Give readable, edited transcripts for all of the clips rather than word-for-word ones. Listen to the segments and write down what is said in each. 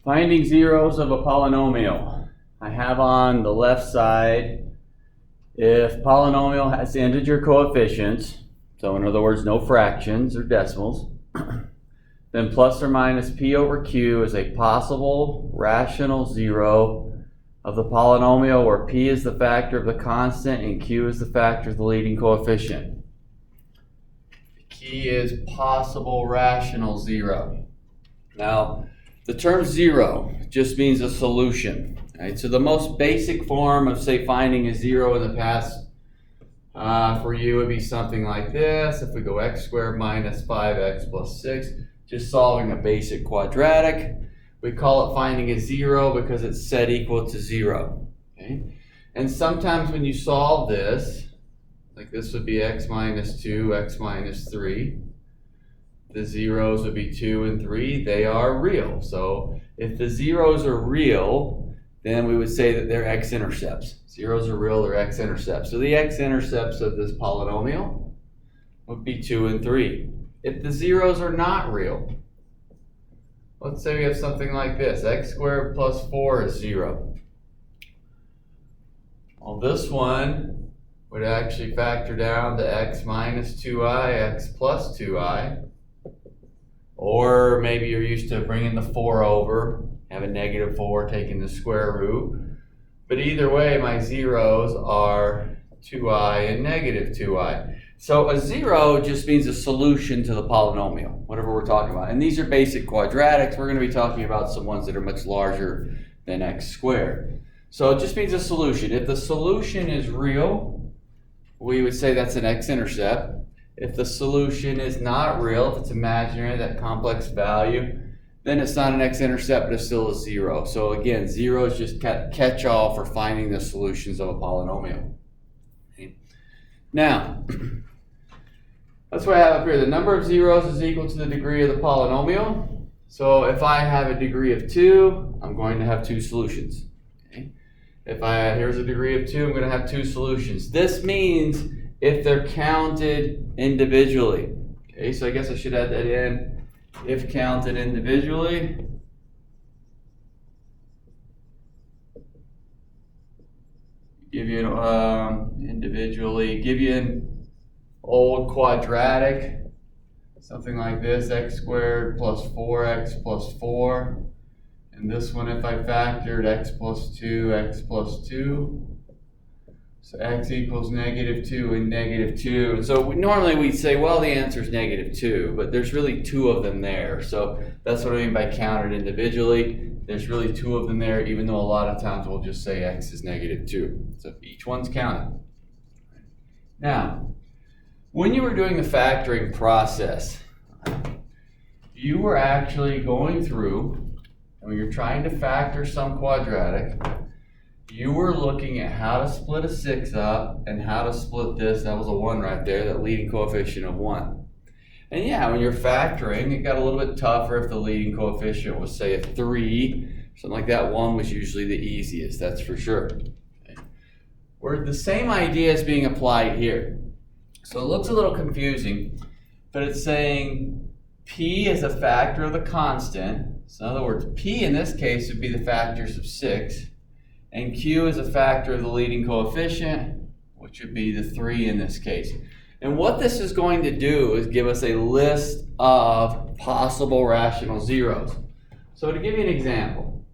Finding zeros of a polynomial. I have on the left side, if polynomial has integer coefficients, so in other words, no fractions or decimals, then plus or minus p over q is a possible rational zero of the polynomial where p is the factor of the constant and q is the factor of the leading coefficient. The key is possible rational zero. Now, the term zero just means a solution. Right? So the most basic form of, say, finding a zero in the past for you would be something like this. If we go x squared minus 5x plus 6, just solving a basic quadratic. We call it finding a zero because it's set equal to 0. Okay? And sometimes when you solve this, like this would be x minus 2, x minus 3. The zeros would be 2 and 3. They are real. So if the zeros are real, then we would say that they're x-intercepts. Zeros are real, they're x-intercepts. So the x-intercepts of this polynomial would be 2 and 3. If the zeros are not real, let's say we have something like this. X squared plus 4 is 0. Well, this one would actually factor down to x minus 2i, x plus 2i. Or maybe you're used to bringing the 4 over, have a negative 4, taking the square root. But either way, my zeros are 2i and negative 2i. So a zero just means a solution to the polynomial, whatever we're talking about. And these are basic quadratics. We're going to be talking about some ones that are much larger than x squared. So it just means a solution. If the solution is real, we would say that's an x-intercept. If the solution is not real, if it's imaginary, that complex value, then it's not an x-intercept, but it's still a zero. So again, zero is just catch-all for finding the solutions of a polynomial. Okay. Now, that's what I have up here. The number of zeros is equal to the degree of the polynomial. So if I have a degree of 2, I'm going to have 2 solutions. Okay. Here's a degree of 2, I'm going to have 2 solutions. This means if they're counted individually. Okay, so I guess I should add that in. If counted individually, give you an old quadratic, something like this, x squared plus 4x plus 4. And this one, if I factored x plus 2, x plus 2. So x equals negative 2 and negative 2. So normally we'd say, well, the answer is negative 2, but there's really 2 of them there. So that's what I mean by counted individually. There's really 2 of them there, even though a lot of times we'll just say x is negative 2. So each one's counted. Now, when you were doing the factoring process, you were actually going through, and when you're trying to factor some quadratic, you were looking at how to split a 6 up and how to split this. That was a 1 right there, that leading coefficient of 1. And yeah, when you're factoring, it got a little bit tougher if the leading coefficient was, say, a 3. Something like that, 1 was usually the easiest, that's for sure. Okay. Where the same idea is being applied here. So it looks a little confusing, but it's saying p is a factor of the constant. So in other words, p in this case would be the factors of 6. And q is a factor of the leading coefficient, which would be the 3 in this case. And what this is going to do is give us a list of possible rational zeros. So to give you an example,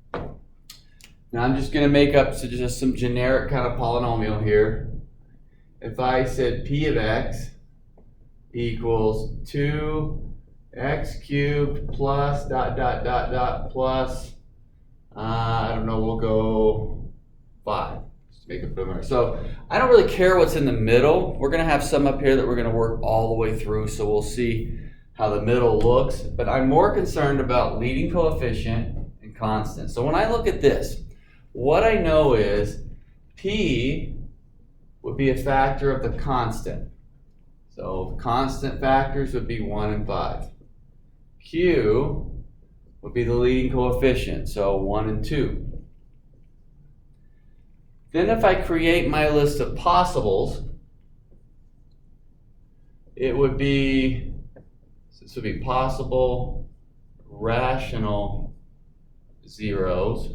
now I'm just going to make up just some generic kind of polynomial here. If I said p of x equals 2x cubed plus plus, I don't know, we'll go 5, just to make it preliminary. So I don't really care what's in the middle. We're going to have some up here that we're going to work all the way through, so we'll see how the middle looks. But I'm more concerned about leading coefficient and constant. So when I look at this, what I know is p would be a factor of the constant. So constant factors would be 1 and 5. Q would be the leading coefficient, so 1 and 2. Then if I create my list of possibles, it would be, this would be possible rational zeros,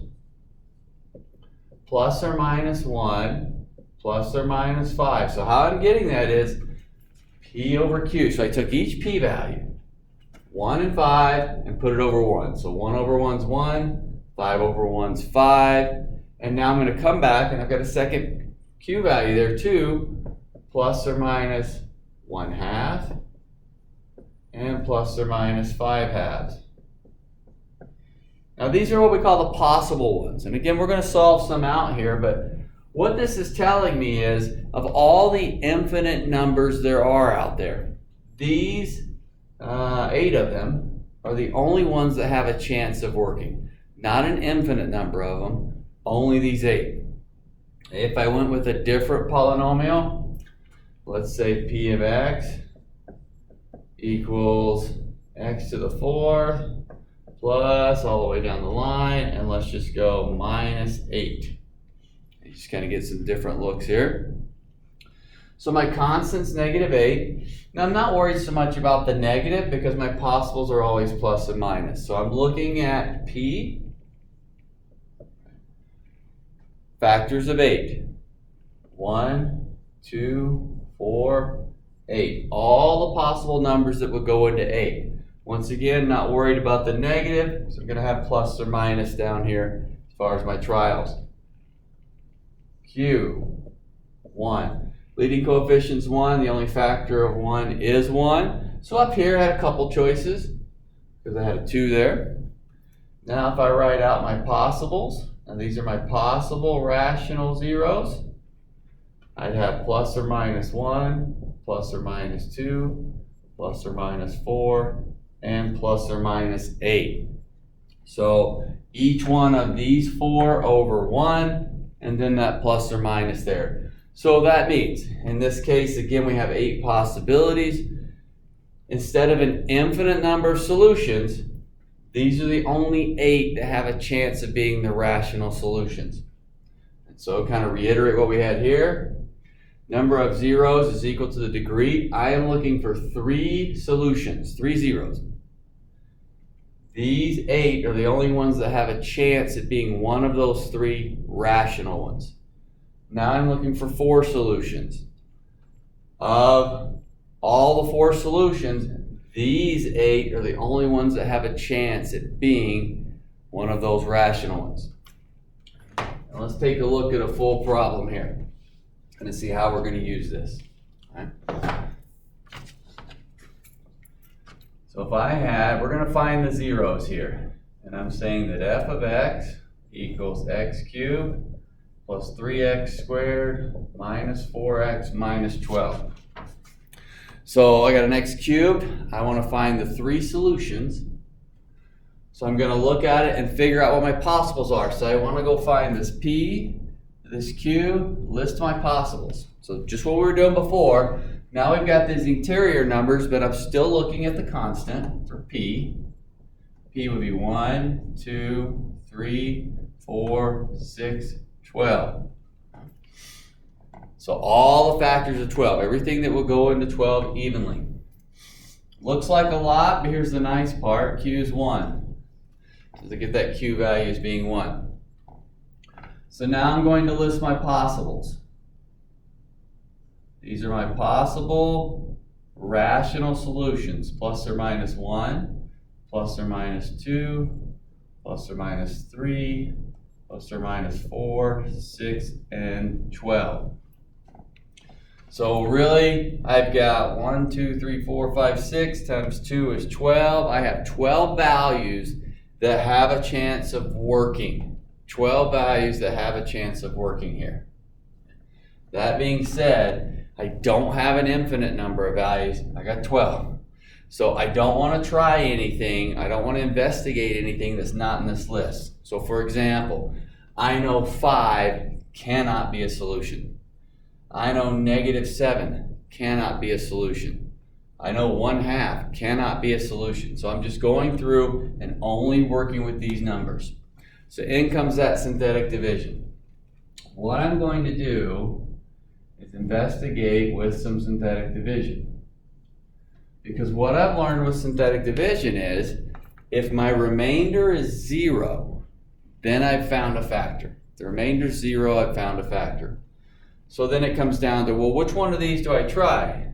plus or minus 1, plus or minus 5. So how I'm getting that is P over Q. So I took each P value, 1 and 5, and put it over 1. So 1 over 1 is 1, 5 over 1 is 5. And now I'm going to come back, and I've got a second Q value there too, plus or minus 1/2, and plus or minus 5/2. Now these are what we call the possible ones. And again, we're going to solve some out here, but what this is telling me is, of all the infinite numbers there are out there, these 8 of them are the only ones that have a chance of working. Not an infinite number of them, only these 8. If I went with a different polynomial, let's say P of x equals x to the 4th plus all the way down the line, and let's just go minus 8. You just kind of get some different looks here. So my constant's negative 8. Now I'm not worried so much about the negative because my possibles are always plus and minus. So I'm looking at P factors of 8. 1, 2, 4, 8. All the possible numbers that would go into 8. Once again, not worried about the negative, so I'm going to have plus or minus down here as far as my trials. Q, 1. Leading coefficient's 1. The only factor of 1 is 1. So up here I had a couple choices because I had a 2 there. Now if I write out my possibles, and these are my possible rational zeros, I'd have plus or minus 1, plus or minus 2, plus or minus 4, and plus or minus 8. So each one of these 4 over 1, and then that plus or minus there. So that means, in this case, again, we have 8 possibilities. Instead of an infinite number of solutions, these are the only 8 that have a chance of being the rational solutions. And so kind of reiterate what we had here. Number of zeros is equal to the degree. I am looking for 3 solutions, 3 zeros. These 8 are the only ones that have a chance at being one of those 3 rational ones. Now I'm looking for 4 solutions. Of all the 4 solutions, these 8 are the only ones that have a chance at being one of those rational ones. Now let's take a look at a full problem here and see how we're going to use this. All right. So if we're going to find the zeros here, and I'm saying that f of x equals x cubed plus 3x squared minus 4x minus 12. So I got an x cubed. I want to find the 3 solutions. So I'm going to look at it and figure out what my possibles are. So I want to go find this p, this q, list my possibles. So just what we were doing before. Now we've got these interior numbers, but I'm still looking at the constant for p. P would be 1, 2, 3, 4, 6, 12. So all the factors of 12, everything that will go into 12 evenly. Looks like a lot, but here's the nice part. Q is 1. So to get that Q value as being 1. So now I'm going to list my possibles. These are my possible rational solutions. Plus or minus 1, plus or minus 2, plus or minus 3, plus or minus 4, 6, and 12. So really, I've got 1, 2, 3, 4, 5, 6 times 2 is 12. I have 12 values that have a chance of working. 12 values that have a chance of working here. That being said, I don't have an infinite number of values. I got 12. So I don't want to try anything. I don't want to investigate anything that's not in this list. So for example, I know 5 cannot be a solution. I know -7 cannot be a solution. I know 1/2 cannot be a solution. So I'm just going through and only working with these numbers. So in comes that synthetic division. What I'm going to do is investigate with some synthetic division. Because what I've learned with synthetic division is, if my remainder is 0, then I've found a factor. If the remainder is 0, I've found a factor. So then it comes down to, well, which one of these do I try?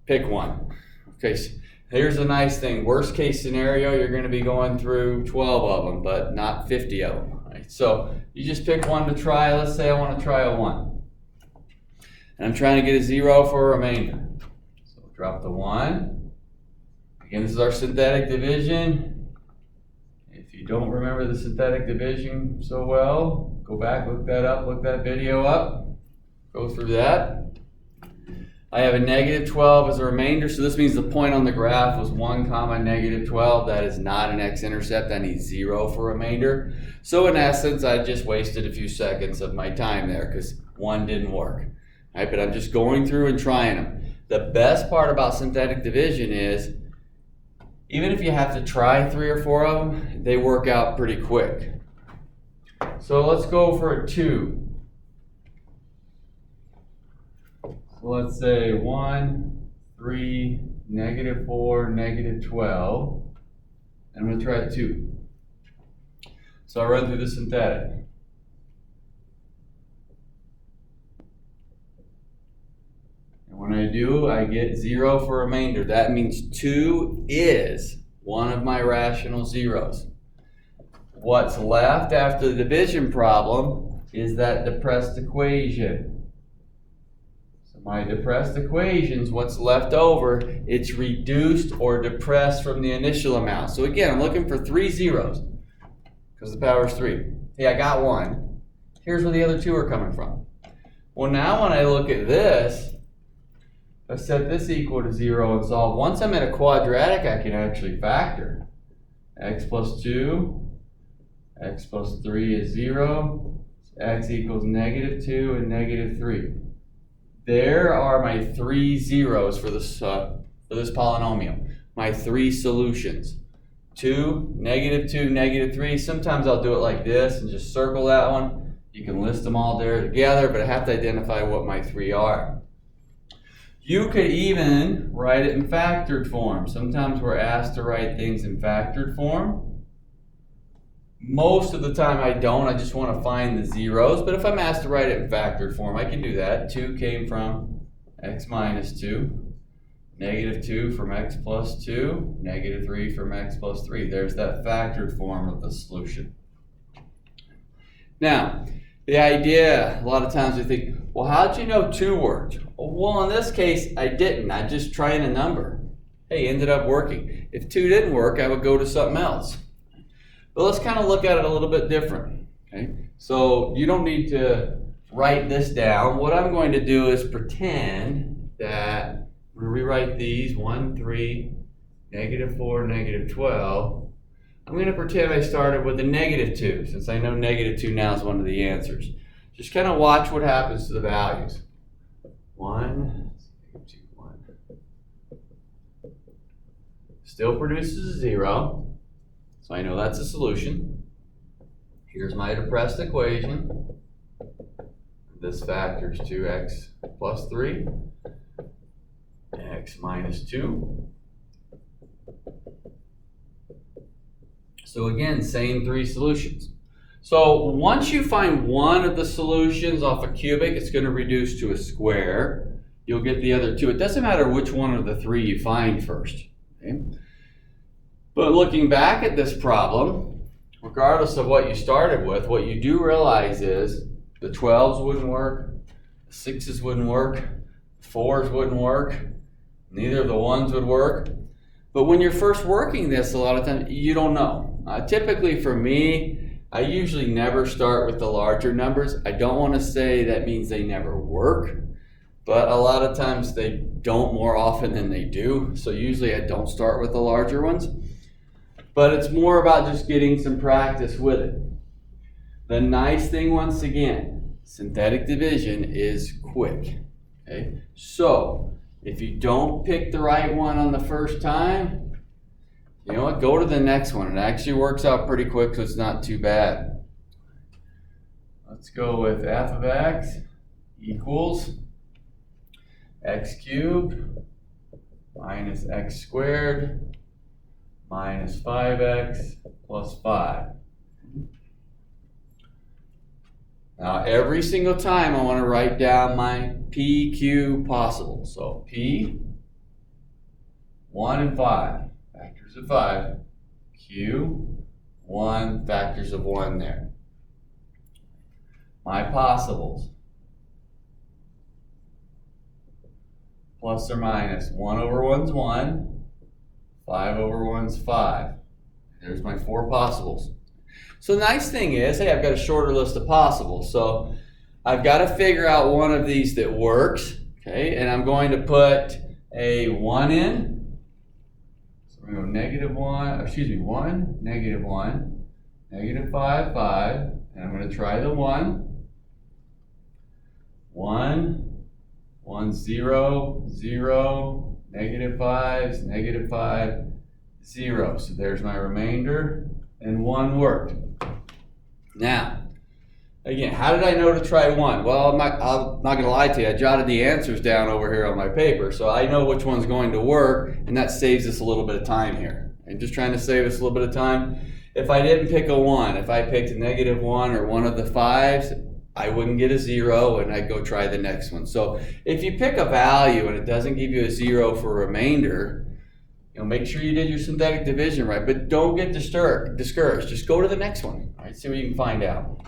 Pick one. Okay, so here's a nice thing. Worst case scenario, you're going to be going through 12 of them, but not 50 of them. Right? So you just pick one to try. Let's say I want to try a 1. And I'm trying to get a 0 for a remainder. So drop the 1. Again, this is our synthetic division. If you don't remember the synthetic division so well, go back, look that up, look that video up. Go through that. I have a negative 12 as a remainder, so this means the point on the graph was 1 comma negative 12. That is not an x-intercept. I need 0 for remainder. So in essence, I just wasted a few seconds of my time there because 1 didn't work. Right, but I'm just going through and trying them. The best part about synthetic division is even if you have to try 3 or 4 of them, they work out pretty quick. So let's go for a 2. So let's say 1, 3, negative 4, negative 12. And I'm going to try 2. So I run through the synthetic. And when I do, I get 0 for remainder. That means 2 is one of my rational zeros. What's left after the division problem is that depressed equation. My depressed equations, what's left over, it's reduced or depressed from the initial amount. So again, I'm looking for 3 zeros because the power is 3. Hey, I got 1. Here's where the other 2 are coming from. Well, now when I look at this, I set this equal to 0 and solve. Once I'm in a quadratic, I can actually factor. X plus 2, x plus 3 is 0, x equals negative 2 and negative 3. There are my 3 zeros for this polynomial, my 3 solutions. 2, negative 2, negative 3. Sometimes I'll do it like this and just circle that one. You can list them all there together, but I have to identify what my 3 are. You could even write it in factored form. Sometimes we're asked to write things in factored form. Most of the time I don't, I just want to find the zeros, but if I'm asked to write it in factored form, I can do that. 2 came from x minus 2, negative 2 from x plus 2, negative 3 from x plus 3. There's that factored form of the solution. Now, the idea, a lot of times we think, well, how'd you know 2 worked? Well, in this case, I didn't. I'm just trying a number. Hey, ended up working. If 2 didn't work, I would go to something else. But let's kind of look at it a little bit different. Okay? So you don't need to write this down. What I'm going to do is pretend that I'm going to rewrite these 1, 3, negative 4, negative 12. I'm going to pretend I started with a negative 2, since I know negative 2 now is one of the answers. Just kind of watch what happens to the values. 1, 2, 1. Still produces a 0. So I know that's a solution. Here's my depressed equation. This factor is 2x plus 3, x minus 2. So again, same 3 solutions. So once you find one of the solutions off a cubic, it's going to reduce to a square. You'll get the other 2. It doesn't matter which one of the 3 you find first. Okay? But looking back at this problem, regardless of what you started with, what you do realize is the 12s wouldn't work, the 6s wouldn't work, the 4s wouldn't work, neither of the 1s would work. But when you're first working this, a lot of times you don't know. Typically for me, I usually never start with the larger numbers. I don't want to say that means they never work, but a lot of times they don't more often than they do. So usually I don't start with the larger ones. But it's more about just getting some practice with it. The nice thing, once again, synthetic division is quick. Okay? So, if you don't pick the right one on the first time, you know what? Go to the next one. It actually works out pretty quick, so it's not too bad. Let's go with f of x equals x cubed minus x squared minus 5x plus 5. Now every single time I want to write down my P, Q possible. So P, 1 and 5, factors of 5. Q, 1, factors of 1 there. My possibles. Plus or minus 1 over 1's 1, 5 over 1's 5. There's my 4 possibles. So the nice thing is, hey, I've got a shorter list of possibles. So I've got to figure out one of these that works, okay? And I'm going to put a 1 in. So we're going to go -1, -1, -5, 5. And I'm going to try the 1. 1, 1, 0, 0, -5's, -5, 0. So there's my remainder, and 1 worked. Now, again, how did I know to try 1? Well, I'm not going to lie to you. I jotted the answers down over here on my paper, so I know which one's going to work, and that saves us a little bit of time here. I'm just trying to save us a little bit of time. If I didn't pick a 1, if I picked a -1 or one of the 5s, I wouldn't get a 0, and I'd go try the next one. So if you pick a value and it doesn't give you a 0 for a remainder, make sure you did your synthetic division right, but don't get discouraged. Just go to the next one. All right, see what you can find out.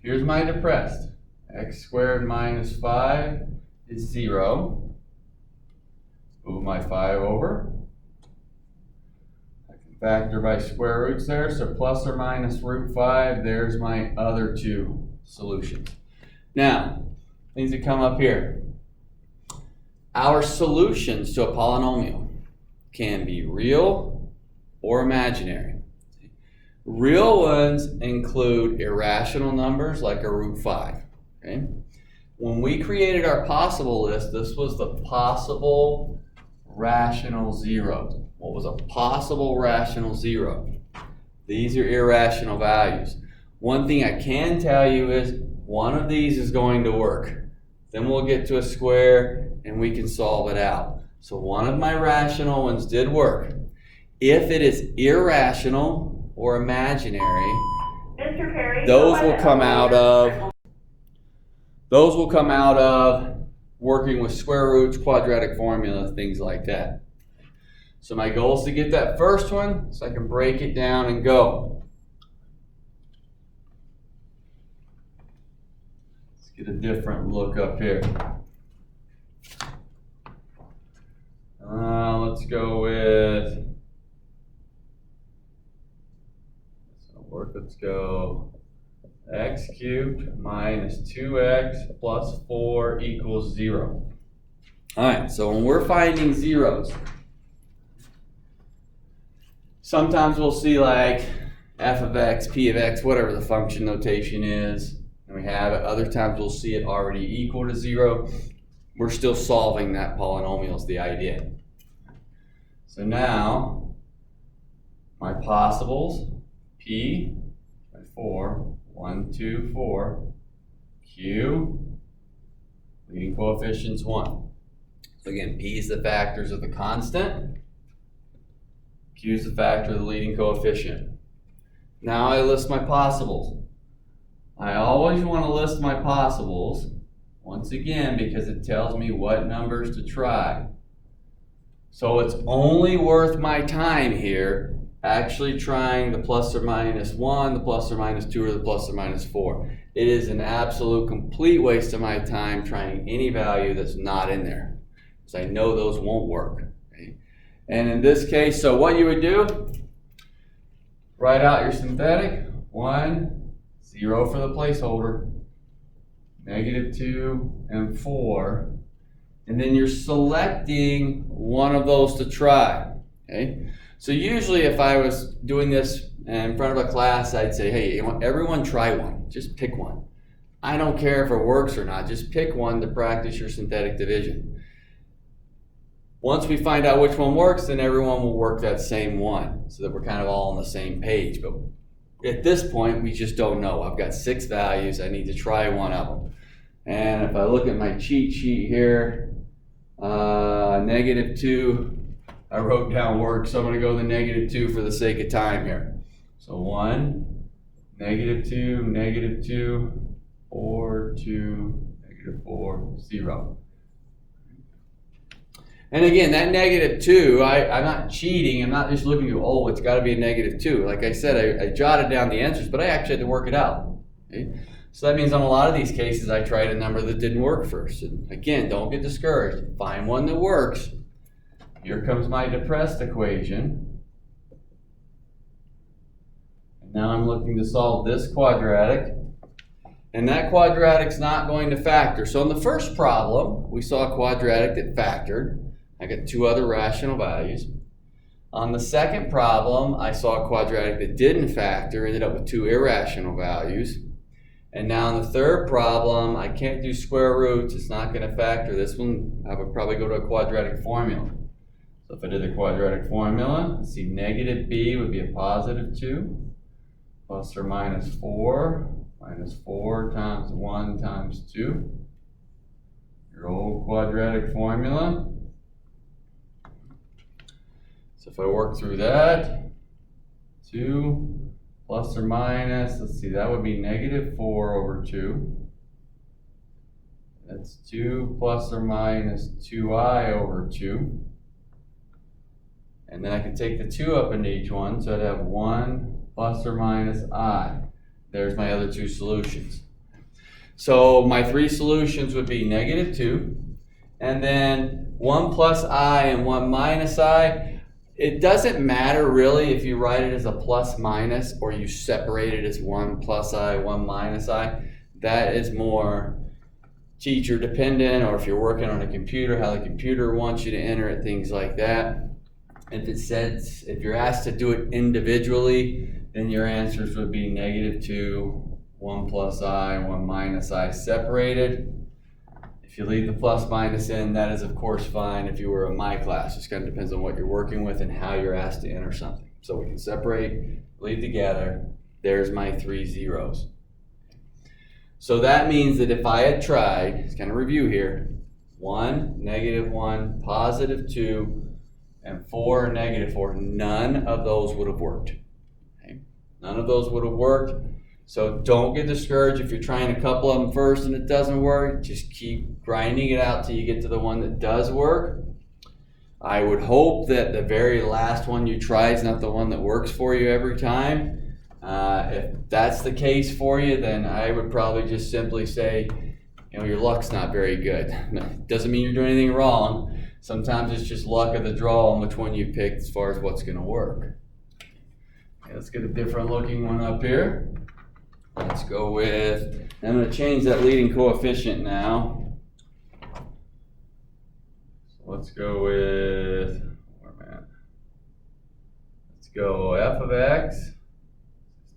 Here's my depressed. X squared minus 5 is 0. Move my 5 over. I can factor by square roots there, so plus or minus root 5, there's my other 2 solutions. Now, things that come up here. Our solutions to a polynomial can be real or imaginary. Real ones include irrational numbers like a root 5. Okay? When we created our possible list, this was the possible rational zeros. What was a possible rational zero? These are irrational values. One thing I can tell you is one of these is going to work. Then we'll get to a square and we can solve it out. So one of my rational ones did work. If it is irrational or imaginary, Mr. Perry, those will come out of working with square roots, quadratic formula, things like that. So my goal is to get that first one so I can break it down and go. Let's get a different look up here. Let's go with, let's go x cubed minus 2x plus 4 equals 0. All right, so when we're finding zeros, sometimes we'll see like f of x, p of x, whatever the function notation is, and we have it. Other times we'll see it already equal to 0. We're still solving that polynomial is the idea. So now, my possibles, p by 4, 1, 2, 4, q, leading coefficients 1. So again, p is the factors of the constant, q is the factor of the leading coefficient. Now I list my possibles. I always want to list my possibles, once again, because it tells me what numbers to try. So it's only worth my time here actually trying the plus or minus 1, the plus or minus 2, or the plus or minus 4. It is an absolute complete waste of my time trying any value that's not in there, because I know those won't work. Okay? And in this case, so what you would do, write out your synthetic, 1, 0 for the placeholder, -2, and 4. And then you're selecting one of those to try. Okay? So usually if I was doing this in front of a class, I'd say, hey, everyone try one. Just pick one. I don't care if it works or not. Just pick one to practice your synthetic division. Once we find out which one works, then everyone will work that same one so that we're kind of all on the same page. But at this point, we just don't know. I've got 6 values. I need to try one of them. And if I look at my cheat sheet here, -2, I wrote down work, so I'm going to go the -2 for the sake of time here. So 1, -2, -2, 4, 2, negative 4, 0. And again, that negative 2, I'm not cheating. I'm not just looking at, oh, it's got to be a negative 2. Like I said, I jotted down the answers, but I actually had to work it out. Okay? So that means on a lot of these cases, I tried a number that didn't work first. And again, don't get discouraged. Find one that works. Here comes my depressed equation. And now I'm looking to solve this quadratic. And that quadratic's not going to factor. So in the first problem, we saw a quadratic that factored. I got two other rational values. On the second problem, I saw a quadratic that didn't factor, ended up with two irrational values. And now in the third problem, I can't do square roots. It's not going to factor. This one, I would probably go to a quadratic formula. So if I did the quadratic formula, let's see, negative b would be a positive 2, plus or minus 4, minus 4 times 1 times 2. Your old quadratic formula. So if I work through that, 2 plus or minus, let's see, that would be negative 4 over 2. That's 2 plus or minus 2i over 2. And then I can take the 2 up into each one, so I'd have 1 plus or minus I. There's my other two solutions. So my three solutions would be negative 2, and then 1 plus I and 1 minus I. It doesn't matter really if you write it as a plus minus or you separate it as 1 plus I, 1 minus I. That is more teacher dependent, or if you're working on a computer, how the computer wants you to enter it, things like that. If you're asked to do it individually, then your answers would be negative 2, 1 plus I, 1 minus I separated. If you leave the plus minus in, that is of course fine if you were in my class. Just kind of depends on what you're working with and how you're asked to enter something. So we can separate, leave together. There's my 3 zeros. So that means that if I had tried, let's kind of review here, 1, negative 1, positive 2, and 4, negative 4, none of those would have worked. Okay? None of those would have worked. So don't get discouraged if you're trying a couple of them first and it doesn't work. Just keep grinding it out till you get to the one that does work. I would hope that the very last one you try is not the one that works for you every time. If that's the case for you, then I would probably just simply say, your luck's not very good. Doesn't mean you're doing anything wrong. Sometimes it's just luck of the draw on which one you picked as far as what's going to work. Okay, let's get a different looking one up here. Let's go with, I'm going to change that leading coefficient now. So let's go with, where am I at? Let's go f of x,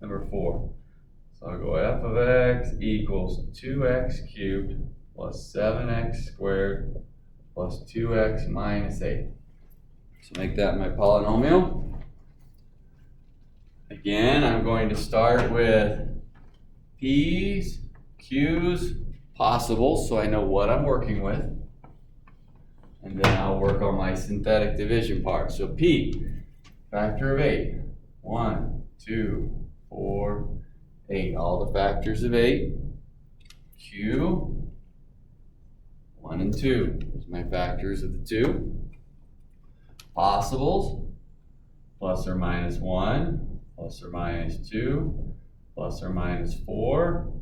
number 4. So I'll go f of x equals 2x cubed plus 7x squared plus 2x minus 8. So make that my polynomial. Again, I'm going to start with P's, Q's, possibles, so I know what I'm working with. And then I'll work on my synthetic division part. So P, factor of 8. 1, 2, 4, 8. All the factors of 8. Q, 1 and 2. Those are my factors of the 2. Possibles, plus or minus 1, plus or minus 2, plus or minus 4,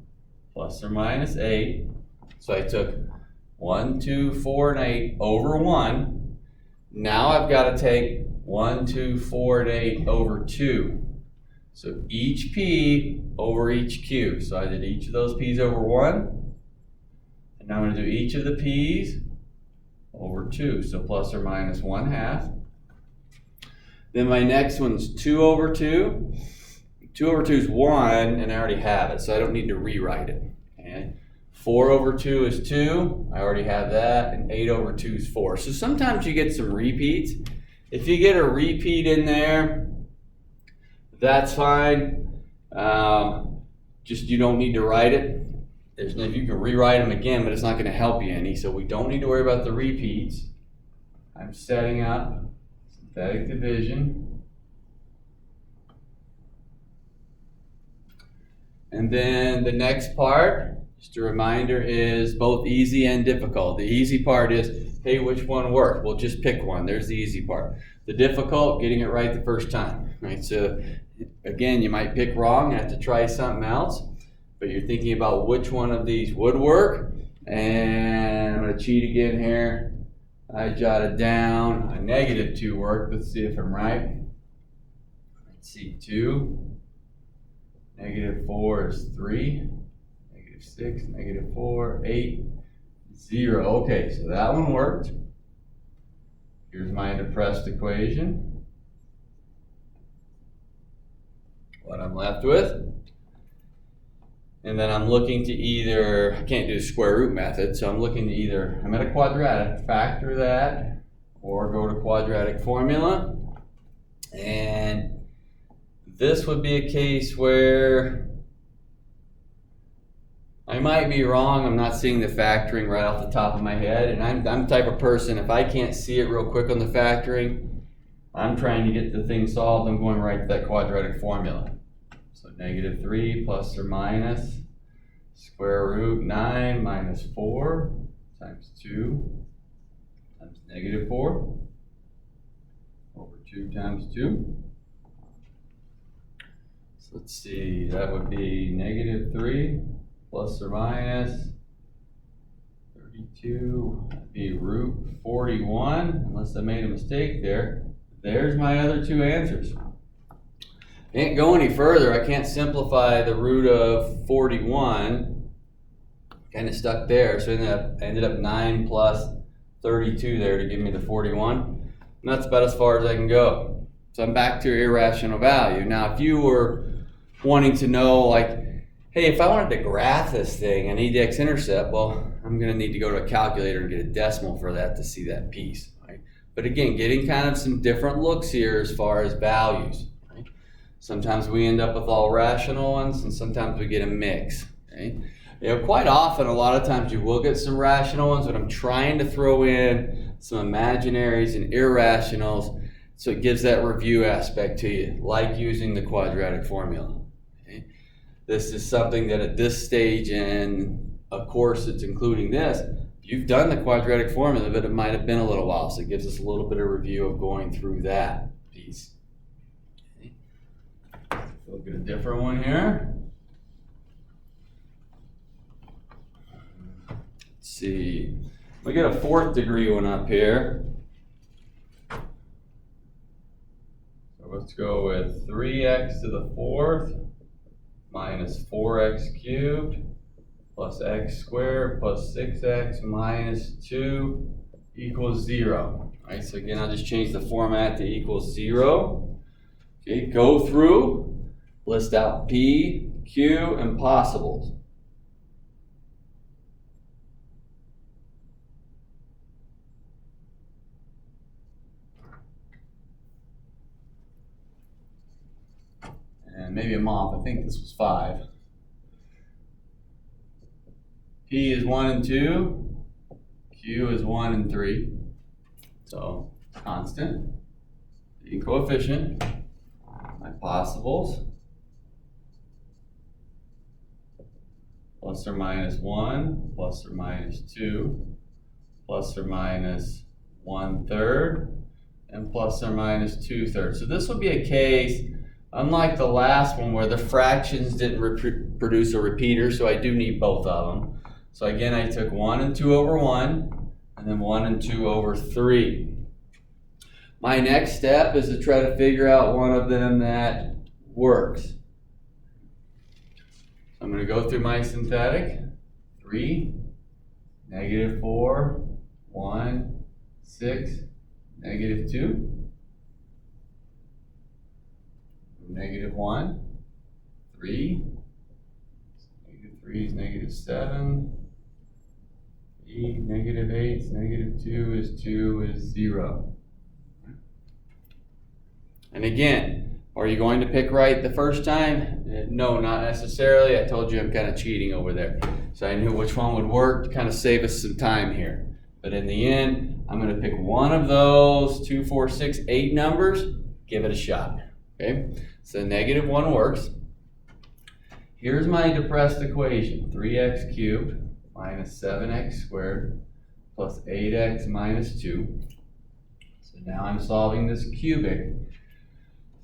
plus or minus 8. So I took 1, 2, 4, and 8 over 1. Now I've got to take 1, 2, 4, and 8 over 2. So each P over each Q. So I did each of those P's over 1. And now I'm going to do each of the P's over 2. So plus or minus 1/2. Then my next one's 2 over 2. 2 over 2 is 1, and I already have it, so I don't need to rewrite it. Okay? 4 over 2 is 2. I already have that. And 8 over 2 is 4. So sometimes you get some repeats. If you get a repeat in there, that's fine. Just you don't need to write it. You can rewrite them again, but it's not going to help you any. So we don't need to worry about the repeats. I'm setting up synthetic division. And then the next part, just a reminder, is both easy and difficult. The easy part is, hey, which one worked? We'll just pick one. There's the easy part. The difficult, getting it right the first time, right? So again, you might pick wrong, have to try something else, but you're thinking about which one of these would work. And I'm going to cheat again here. I jotted down a -2 worked. Let's see if I'm right. Let's see, 2. -4 is 3. -6, -4, 8, 0. Okay, so that one worked. Here's my depressed equation. What I'm left with. And then I'm looking to either, I can't do the square root method, so I'm looking to either, I'm at a quadratic, factor that, or go to quadratic formula. And this would be a case where I might be wrong. I'm not seeing the factoring right off the top of my head. And I'm the type of person, if I can't see it real quick on the factoring, I'm trying to get the thing solved. I'm going right to that quadratic formula. So -3 plus or minus square root 9 minus 4 times 2 times -4 over 2 times 2. So let's see, that would be -3 plus or minus 32, that'd be root 41, unless I made a mistake there. There's my other two answers. Can't go any further. I can't simplify the root of 41. Kind of stuck there, so I ended up 9 plus 32 there to give me the 41. And that's about as far as I can go. So I'm back to irrational value. Now, if you were wanting to know, like, hey, if I wanted to graph this thing, I need the x-intercept, well, I'm going to need to go to a calculator and get a decimal for that to see that piece. Right? But again, getting kind of some different looks here as far as values. Right? Sometimes we end up with all rational ones, and sometimes we get a mix. Right? You know, quite often, a lot of times you will get some rational ones, but I'm trying to throw in some imaginaries and irrationals, so it gives that review aspect to you, like using the quadratic formula. Okay? This is something that at this stage in a course that's including this, you've done the quadratic formula, but it might have been a little while, so it gives us a little bit of review of going through that piece. Okay. Look at a different one here. Let's see, we get a 4th degree one up here. So let's go with 3x to the 4th minus 4x cubed plus x squared plus 6x minus 2 equals 0. All right, so again, I'll just change the format to equals 0. Okay, go through, list out P, Q, and possibles. And maybe I'm off, I think this was 5. P is 1 and 2, Q is 1 and 3. So, constant, the coefficient, my possibles, plus or minus 1, plus or minus 2, plus or minus 1/3, and plus or minus 2/3. So this will be a case, unlike the last one where the fractions didn't produce a repeater, so I do need both of them. So again, I took 1 and 2 over 1, and then 1 and 2 over 3. My next step is to try to figure out one of them that works. I'm going to go through my synthetic. 3, -4, 1, 6, -2. -1, 3, -3 is -7, -8 is -2 is 2 is 0. And again, are you going to pick right the first time? No, not necessarily. I told you I'm kind of cheating over there. So I knew which one would work to kind of save us some time here. But in the end, I'm going to pick one of those 2, 4, 6, 8 numbers, give it a shot. Okay? So -1 works. here's my depressed equation, 3x cubed minus 7x squared plus 8x minus 2. So now I'm solving this cubic.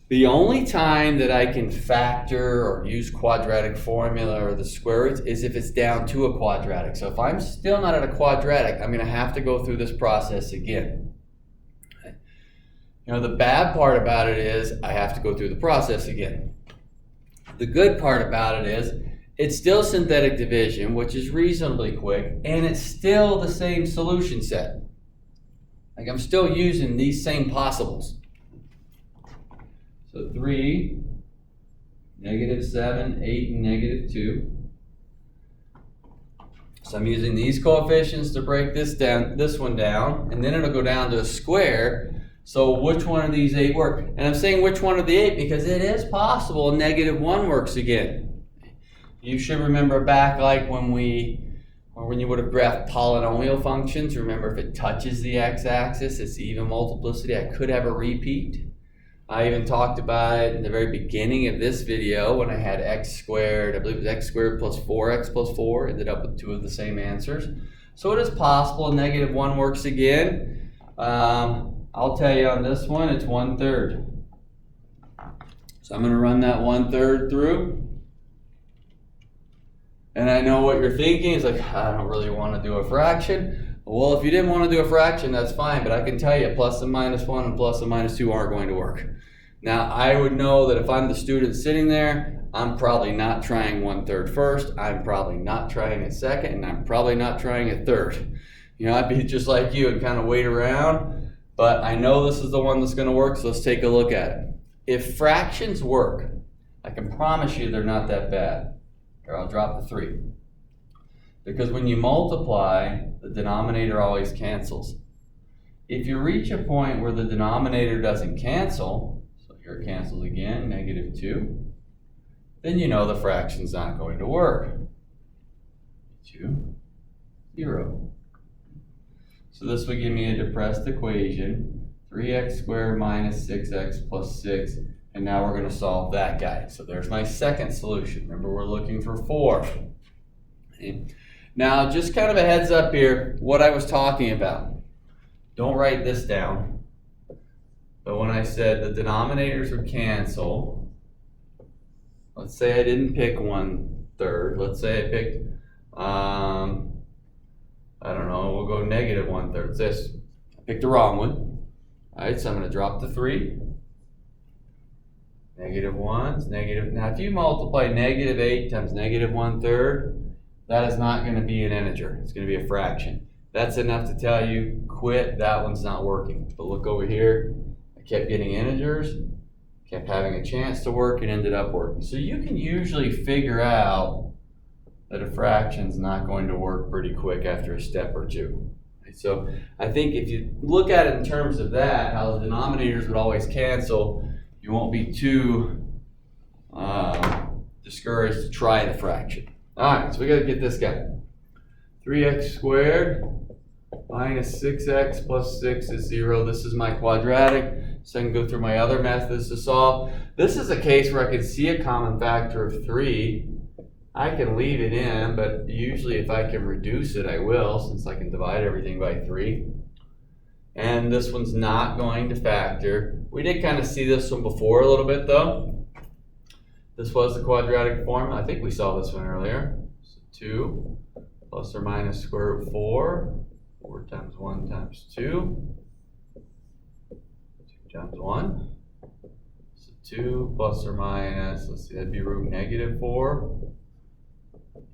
The only time that I can factor or use quadratic formula or the square roots is if it's down to a quadratic. So if I'm still not at a quadratic, I'm going to have to go through this process again. You know, the bad part about it is I have to go through the process again. The good part about it is it's still synthetic division, which is reasonably quick, and it's still the same solution set. Like I'm still using these same possibles. So 3, -7, 8, and -2. So I'm using these coefficients to break this one down, and then it'll go down to a square. So which one of these 8 work? And I'm saying which one of the 8 because it is possible -1 works again. You should remember back like when you would have graphed polynomial functions, remember if it touches the x-axis, it's even multiplicity. I could have a repeat. I even talked about it in the very beginning of this video when I had x squared, I believe it was x squared plus 4x plus 4, ended up with 2 of the same answers. So it is possible -1 works again. I'll tell you on this one, it's 1/3. So I'm going to run that 1/3 through. And I know what you're thinking. It's like, I don't really want to do a fraction. Well, if you didn't want to do a fraction, that's fine. But I can tell you plus and minus 1 and plus and minus 2 aren't going to work. Now, I would know that if I'm the student sitting there, I'm probably not trying 1/3 first. I'm probably not trying it second. And I'm probably not trying it third. You know, I'd be just like you and kind of wait around. But I know this is the one that's going to work, so let's take a look at it. If fractions work, I can promise you they're not that bad. Here, I'll drop the 3. Because when you multiply, the denominator always cancels. If you reach a point where the denominator doesn't cancel, so here it cancels again, -2, then you know the fraction's not going to work. 2, 0. So this would give me a depressed equation, 3x squared minus 6x plus 6, and now we're going to solve that guy. So there's my second solution. Remember, we're looking for 4. Okay. Now, just kind of a heads up here, what I was talking about. Don't write this down. But when I said the denominators would cancel, let's say I didn't pick 1/3. Let's say I picked, I don't know, we'll go -1/3. This, I picked the wrong one. All right, so I'm going to drop the 3. -1's negative. Now, if you multiply -8 times -1/3, that is not going to be an integer. It's going to be a fraction. That's enough to tell you, quit, that one's not working. But look over here, I kept getting integers, kept having a chance to work, and ended up working. So you can usually figure out that a fraction's not going to work pretty quick after a step or two. So I think if you look at it in terms of that, how the denominators would always cancel, you won't be too discouraged to try the fraction. All right, so we got to get this guy. 3x squared minus 6x plus 6 is 0. This is my quadratic, so I can go through my other methods to solve. This is a case where I can see a common factor of 3. I can leave it in, but usually if I can reduce it, I will, since I can divide everything by 3. And this one's not going to factor. We did kind of see this one before a little bit, though. This was the quadratic form. I think we saw this one earlier. So 2 plus or minus square root 4. 4 times 1 times 2. 2 times 1. So 2 plus or minus, let's see, that'd be root -4.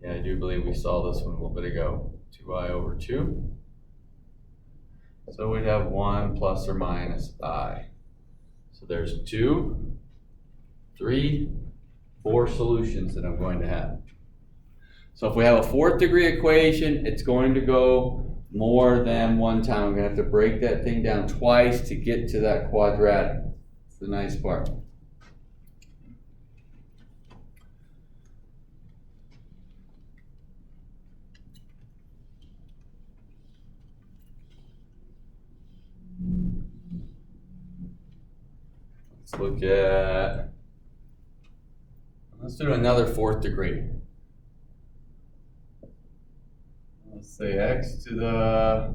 Yeah, I do believe we saw this one a little bit ago. 2i over 2. So we'd have 1 plus or minus I. So there's 2, 3, 4 solutions that I'm going to have. So if we have a 4th degree equation, it's going to go more than one time. I'm going to have to break that thing down twice to get to that quadratic. That's the nice part. Let's Let's do another fourth degree. Let's say x to the,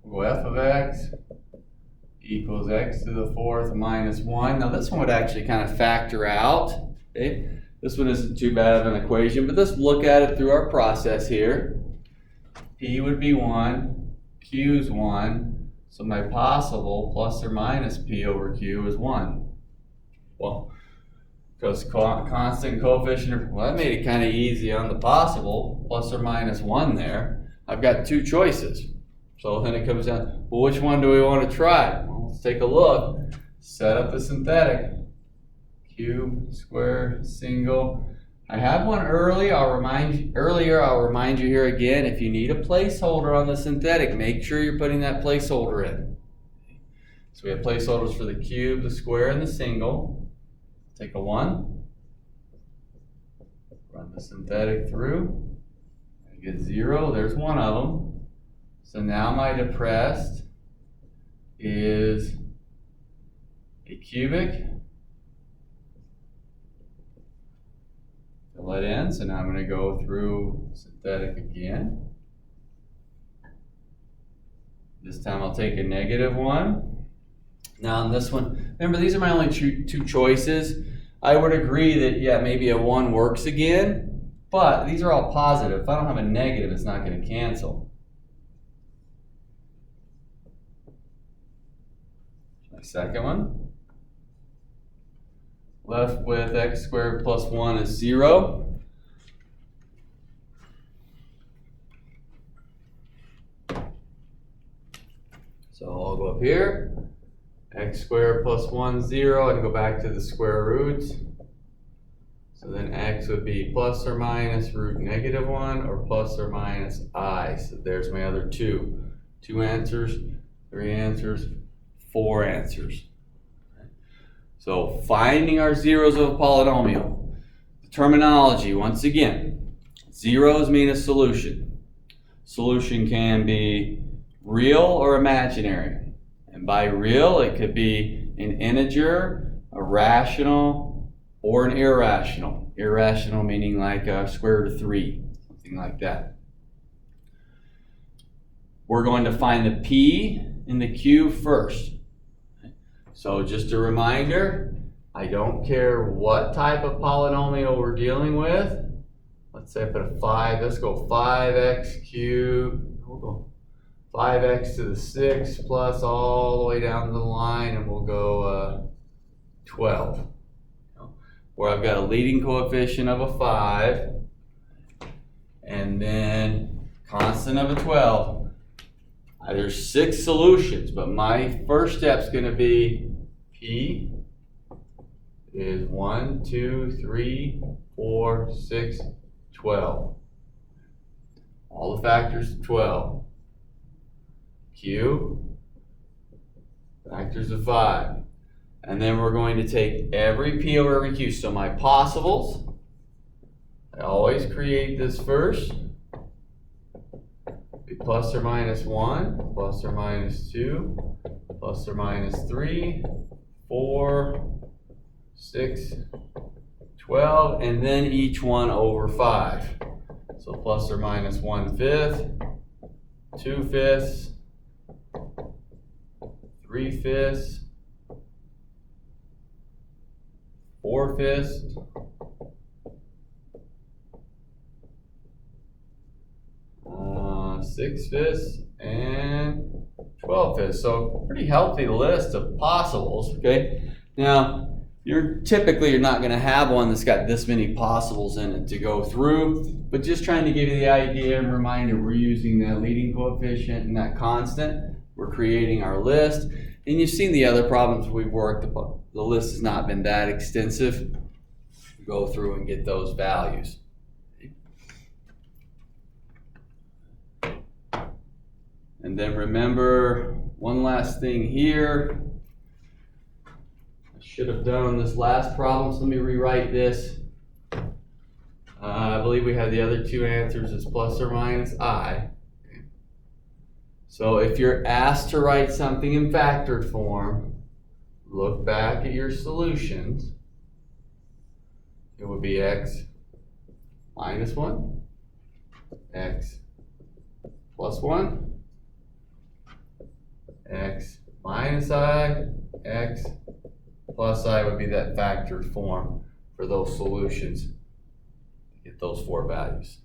we'll go f of x equals x to the fourth minus 1. Now this one would actually kind of factor out. Okay? This one isn't too bad of an equation, but let's look at it through our process here. P would be 1, Q is 1, so my possible plus or minus P over Q is 1. Well, because constant coefficient, well, that made it kind of easy on the possible, plus or minus 1 there. I've got two choices. So then it comes down, well, which one do we want to try? Well, let's take a look. Set up the synthetic. Cube, square, single. I had one earlier. I'll remind you here again, if you need a placeholder on the synthetic, make sure you're putting that placeholder in. So we have placeholders for the cube, the square, and the single. Take a 1. Run the synthetic through. I get 0. There's one of them. So now my depressed is a cubic. Fill it in. So now I'm going to go through synthetic again. This time I'll take a -1. Now on this one, remember these are my only two choices. I would agree that, yeah, maybe a 1 works again, but these are all positive. If I don't have a negative, it's not going to cancel. My second one. Left with x squared plus 1 is 0. So I'll go up here. X squared plus 1, 0, and go back to the square roots. So then x would be plus or minus root -1 or plus or minus I. So there's my other two. 2 answers, 3 answers, 4 answers. So finding our zeros of a polynomial. The terminology, once again, zeros mean a solution. Solution can be real or imaginary. And by real, it could be an integer, a rational, or an irrational. Irrational meaning like square root of 3, something like that. We're going to find the P and the Q first. So just a reminder, I don't care what type of polynomial we're dealing with. Let's say I put a 5, let's go 5x cubed. Hold on. 5x to the 6 plus all the way down the line, and we'll go 12. Where I've got a leading coefficient of a 5, and then constant of a 12. There's 6 solutions, but my first step's going to be P is 1, 2, 3, 4, 6, 12. All the factors of 12. Q, factors of 5. And then we're going to take every P over every Q. So my possibles, I always create this first. Be plus or minus 1, plus or minus 2, plus or minus 3, 4, 6, 12, and then each one over 5. So plus or minus 1/5, 2/5, 3/5, 4/5, 6/5, and 12/5. So pretty healthy list of possibles. Okay. Now you're not going to have one that's got this many possibles in it to go through, but just trying to give you the idea and reminder, we're using that leading coefficient and that constant. We're creating our list, and you've seen the other problems we've worked upon. The list has not been that extensive. Go through and get those values. And then remember one last thing here. I should have done on this last problem, so let me rewrite this. I believe we had the other 2 answers as plus or minus I. So if you're asked to write something in factored form, look back at your solutions. it would be x minus 1, x plus 1, x minus I, x plus I would be that factored form for those solutions to get those four values.